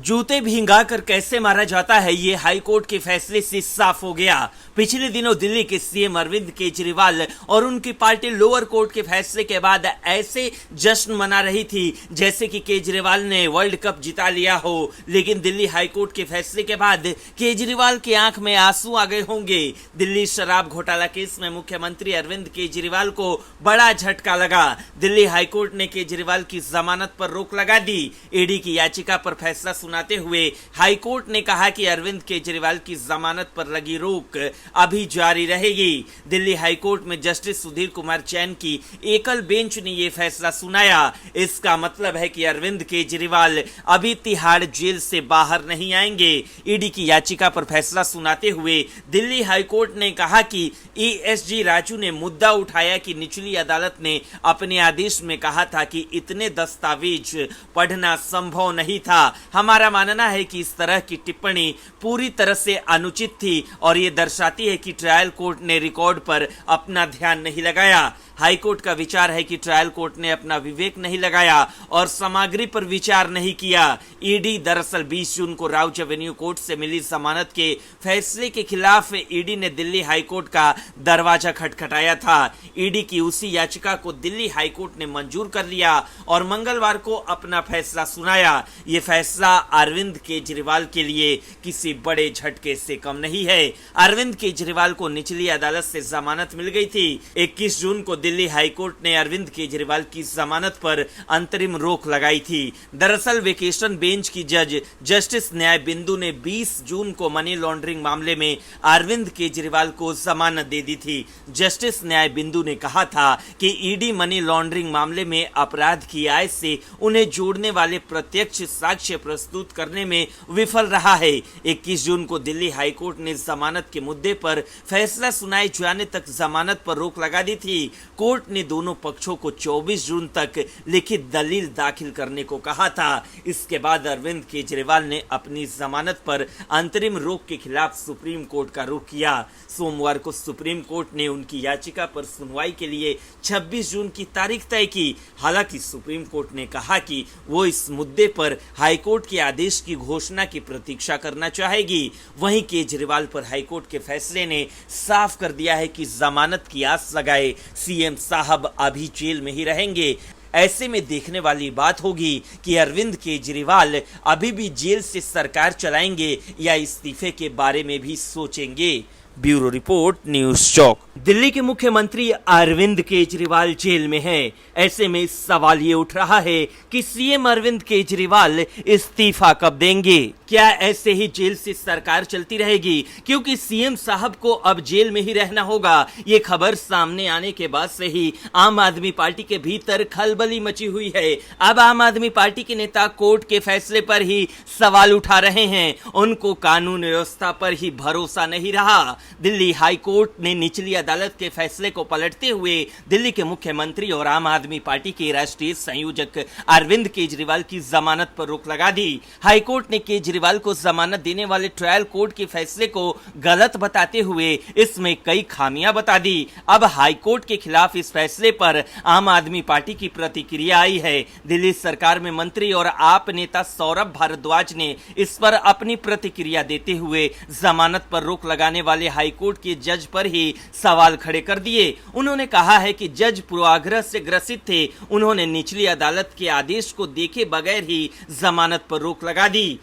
जूते भींगा कर कैसे मारा जाता है, ये हाईकोर्ट के फैसले से साफ हो गया। पिछले दिनों दिल्ली के सीएम अरविंद केजरीवाल और उनकी पार्टी लोअर कोर्ट के फैसले के बाद ऐसे जश्न मना रही थी जैसे कि केजरीवाल ने वर्ल्ड कप जिता लिया हो। लेकिन दिल्ली हाईकोर्ट के फैसले के बाद केजरीवाल की आंख में आंसू आ गए होंगे। दिल्ली शराब घोटाला केस में मुख्यमंत्री अरविंद केजरीवाल को बड़ा झटका लगा। दिल्ली हाईकोर्ट ने केजरीवाल की जमानत पर रोक लगा दी। ईडी की याचिका पर फैसला सुनाते हुए हाईकोर्ट ने कहा कि अरविंद केजरीवाल की जमानत पर लगी रोक अभी जारी रहेगी। दिल्ली हाईकोर्ट में जस्टिस सुधीर कुमार जैन की एकल बेंच ने यह फैसला सुनाया। इसका मतलब है कि अरविंद केजरीवाल अभी तिहाड़ जेल से बाहर नहीं आएंगे। ईडी की याचिका पर फैसला सुनाते हुए दिल्ली हाईकोर्ट ने कहा कि ईएसजी राजू ने मुद्दा उठाया कि निचली अदालत ने अपने आदेश में कहा था कि इतने दस्तावेज पढ़ना संभव नहीं था। हमारा मानना है कि इस तरह की टिप्पणी पूरी तरह से अनुचित थी और ये दर्शाती है कि ट्रायल कोर्ट ने रिकॉर्ड पर अपना ध्यान नहीं लगाया। हाईकोर्ट का विचार है कि ट्रायल कोर्ट ने अपना विवेक नहीं लगाया और सामग्री पर विचार नहीं किया। ईडी दरअसल 20 जून को राउच एवेन्यू कोर्ट से मिली जमानत के फैसले के खिलाफ ईडी ने दिल्ली हाईकोर्ट का दरवाजा खटखटाया था। ईडी की उसी याचिका को दिल्ली हाईकोर्ट ने मंजूर कर लिया और मंगलवार को अपना फैसला सुनाया। ये फैसला अरविंद केजरीवाल के लिए किसी बड़े झटके से कम नहीं है। अरविंद केजरीवाल को निचली अदालत से जमानत मिल गई थी। 21 जून को दिल्ली हाईकोर्ट ने अरविंद केजरीवाल की जमानत पर अंतरिम रोक लगाई थी। दरअसल वेकेशन बेंच की जज जस्टिस न्याय बिंदु ने 20 जून को मनी लॉन्ड्रिंग मामले में अरविंद केजरीवाल को जमानत दे दी थी। जस्टिस न्याय बिंदु ने कहा था कि ईडी मनी लॉन्ड्रिंग मामले में अपराध की आय से उन्हें जोड़ने वाले प्रत्यक्ष साक्ष्य प्रस्तुत करने में विफल रहा है। 21 जून को दिल्ली हाईकोर्ट ने जमानत के मुद्दे पर फैसला सुनाए जाने तक जमानत पर रोक लगा दी थी। कोर्ट ने दोनों पक्षों को 24 जून तक लिखित दलील दाखिल करने को कहा था। इसके बाद अरविंद केजरीवाल ने अपनी जमानत पर अंतरिम रोक के खिलाफ सुप्रीम कोर्ट का रुख किया। सोमवार को सुप्रीम कोर्ट ने उनकी याचिका पर सुनवाई के लिए 26 जून की तारीख तय की। हालांकि सुप्रीम कोर्ट ने कहा कि वो इस मुद्दे पर हाईकोर्ट के आदेश की घोषणा की प्रतीक्षा करना चाहेगी। वहीं केजरीवाल पर हाईकोर्ट के फैसले ने साफ कर दिया है कि जमानत की आस लगाए सीएम साहब अभी जेल में ही रहेंगे। ऐसे में देखने वाली बात होगी कि अरविंद केजरीवाल अभी भी जेल से सरकार चलाएंगे या इस्तीफे के बारे में भी सोचेंगे। ब्यूरो रिपोर्ट, न्यूज़ चौक। दिल्ली के मुख्यमंत्री अरविंद केजरीवाल जेल में हैं। ऐसे में सवाल ये उठ रहा है कि सीएम अरविंद केजरीवाल इस्तीफा कब देंगे? क्या ऐसे ही जेल से सरकार चलती रहेगी? क्योंकि सीएम साहब को अब जेल में ही रहना होगा। ये खबर सामने आने के बाद से ही आम आदमी पार्टी के भीतर खलबली मची हुई है। अब आम आदमी पार्टी के नेता कोर्ट के फैसले पर ही सवाल उठा रहे हैं। उनको कानून व्यवस्था पर ही भरोसा नहीं रहा। दिल्ली हाई कोर्ट ने निचली अदालत के फैसले को पलटते हुए दिल्ली के मुख्यमंत्री और आम आदमी पार्टी के राष्ट्रीय संयोजक अरविंद केजरीवाल की जमानत पर रोक लगा दी। हाईकोर्ट ने केजरीवाल को जमानत देने वाले ट्रायल कोर्ट के फैसले को गलत बताते हुए इसमें कई खामियां बता दी। अब हाईकोर्ट के खिलाफ इस फैसले पर आम आदमी पार्टी की प्रतिक्रिया आई है। दिल्ली सरकार में मंत्री और आप नेता सौरभ भारद्वाज ने इस पर अपनी प्रतिक्रिया देते हुए जमानत पर रोक लगाने वाले हाईकोर्ट के जज पर ही सवाल खड़े कर दिए। उन्होंने कहा है कि जज पूर्वाग्रह से ग्रसित थे। उन्होंने निचली अदालत के आदेश को देखे बगैर ही जमानत पर रोक लगा दी।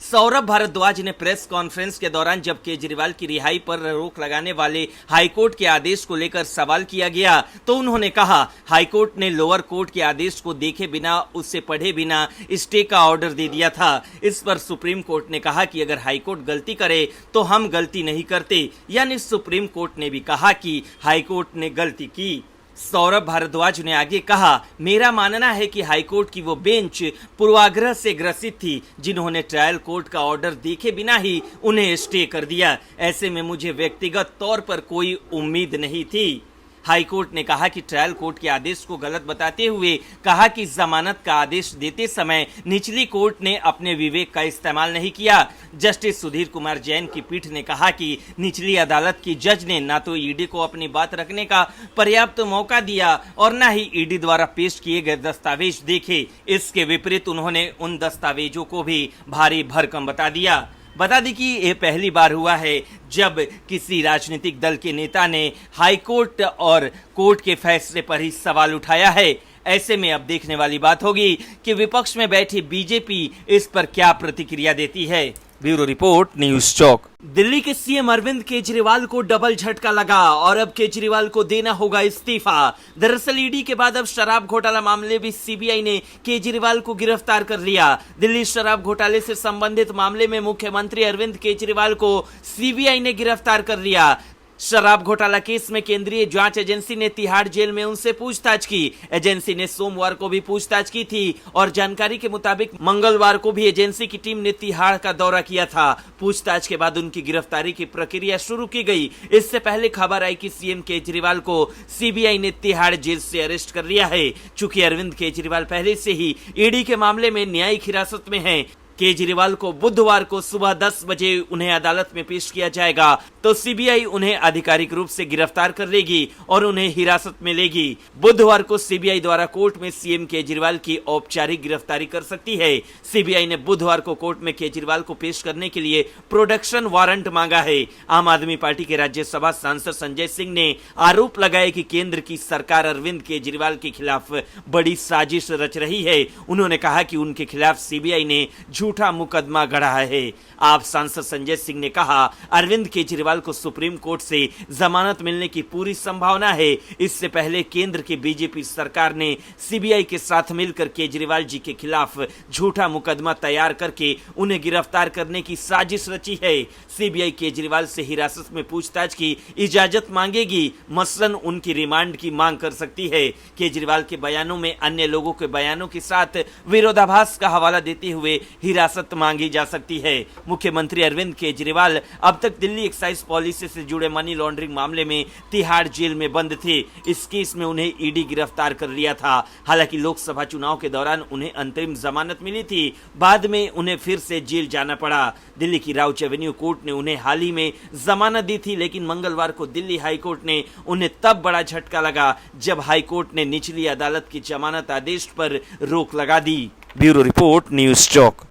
सौरभ भारद्वाज ने प्रेस कॉन्फ्रेंस के दौरान जब केजरीवाल की रिहाई पर रोक लगाने वाले हाईकोर्ट के आदेश को लेकर सवाल किया गया तो उन्होंने कहा, हाईकोर्ट ने लोअर कोर्ट के आदेश को देखे बिना, उसे पढ़े बिना स्टे का ऑर्डर दे दिया था। इस पर सुप्रीम कोर्ट ने कहा कि अगर हाईकोर्ट गलती करे तो हम गलती नहीं करते। यानी सुप्रीम कोर्ट ने भी कहा कि हाईकोर्ट ने गलती की। सौरभ भारद्वाज ने आगे कहा, मेरा मानना है कि हाईकोर्ट की वो बेंच पूर्वाग्रह से ग्रसित थी जिन्होंने ट्रायल कोर्ट का ऑर्डर देखे बिना ही उन्हें स्टे कर दिया। ऐसे में मुझे व्यक्तिगत तौर पर कोई उम्मीद नहीं थी। हाईकोर्ट ने कहा कि ट्रायल कोर्ट के आदेश को गलत बताते हुए कहा कि जमानत का आदेश देते समय निचली कोर्ट ने अपने विवेक का इस्तेमाल नहीं किया। जस्टिस सुधीर कुमार जैन की पीठ ने कहा कि निचली अदालत की जज ने न तो ईडी को अपनी बात रखने का पर्याप्त मौका दिया और न ही ईडी द्वारा पेश किए गए दस्तावेज देखे। इसके विपरीत उन्होंने उन दस्तावेजों को भी भारी भरकम बता दिया। बता दें कि यह पहली बार हुआ है जब किसी राजनीतिक दल के नेता ने हाईकोर्ट और कोर्ट के फैसले पर ही सवाल उठाया है। ऐसे में अब देखने वाली बात होगी कि विपक्ष में बैठी बीजेपी इस पर क्या प्रतिक्रिया देती है। ब्यूरो रिपोर्ट, न्यूज़ चौक। दिल्ली के सीएम अरविंद केजरीवाल को डबल झटका लगा और अब केजरीवाल को देना होगा इस्तीफा। दरअसल ईडी के बाद अब शराब घोटाला मामले भी सीबीआई ने केजरीवाल को गिरफ्तार कर लिया। दिल्ली शराब घोटाले से संबंधित मामले में मुख्यमंत्री अरविंद केजरीवाल को सीबीआई ने गिरफ्तार कर लिया। शराब घोटाला केस में केंद्रीय जांच एजेंसी ने तिहाड़ जेल में उनसे पूछताछ की। एजेंसी ने सोमवार को भी पूछताछ की थी और जानकारी के मुताबिक मंगलवार को भी एजेंसी की टीम ने तिहाड़ का दौरा किया था। पूछताछ के बाद उनकी गिरफ्तारी की प्रक्रिया शुरू की गई। इससे पहले खबर आई कि सीएम केजरीवाल को सीबीआई ने तिहाड़ जेल से अरेस्ट कर लिया है। चूंकि अरविंद केजरीवाल पहले से ही ईडी के मामले में न्यायिक हिरासत में हैं, केजरीवाल को बुधवार को सुबह 10 बजे उन्हें अदालत में पेश किया जाएगा तो सीबीआई उन्हें आधिकारिक रूप से गिरफ्तार कर लेगी और उन्हें हिरासत में लेगी। बुधवार को सीबीआई द्वारा कोर्ट में सीएम केजरीवाल की औपचारिक गिरफ्तारी कर सकती है। सीबीआई ने बुधवार को कोर्ट में केजरीवाल को पेश करने के लिए प्रोडक्शन वारंट मांगा है। आम आदमी पार्टी के राज्यसभा सांसद संजय सिंह ने आरोप लगाया कि केंद्र की सरकार अरविंद केजरीवाल के खिलाफ बड़ी साजिश रच रही है। उन्होंने कहा कि उनके खिलाफ सीबीआई ने झूठा मुकदमा गढ़ा है। आप सांसद संजय सिंह ने कहा, अरविंद केजरीवाल को सुप्रीम कोर्ट से जमानत मिलने की पूरी संभावना है। इससे पहले केंद्र की बीजेपी सरकार ने सीबीआई के साथ मिलकर केजरीवाल जी के खिलाफ झूठा मुकदमा तैयार करके उन्हें गिरफ्तार करने की साजिश रची है। सीबीआई केजरीवाल से हिरासत में पूछताछ की इजाजत मांगेगी, मसलन उनकी रिमांड की मांग कर सकती है। केजरीवाल के बयानों में अन्य लोगों के बयानों के साथ विरोधाभास का हवाला देते हुए हिरासत मांगी जा सकती है। मुख्यमंत्री अरविंद केजरीवाल अब तक दिल्ली एक्साइज पॉलिसी से जुड़े मनी लॉन्ड्रिंग मामले में तिहाड़ जेल में बंद थे। इस केस में उन्हें ईडी गिरफ्तार कर लिया था। हालांकि लोकसभा चुनाव के दौरान उन्हें अंतरिम जमानत मिली थी, बाद में उन्हें फिर से जेल जाना पड़ा। दिल्ली की राउच एवेन्यू कोर्ट ने उन्हें हाल ही में जमानत दी थी, लेकिन मंगलवार को दिल्ली हाईकोर्ट ने उन्हें तब बड़ा झटका लगा जब हाईकोर्ट ने निचली अदालत की जमानत आदेश पर रोक लगा दी। ब्यूरो रिपोर्ट, न्यूज़ चौक।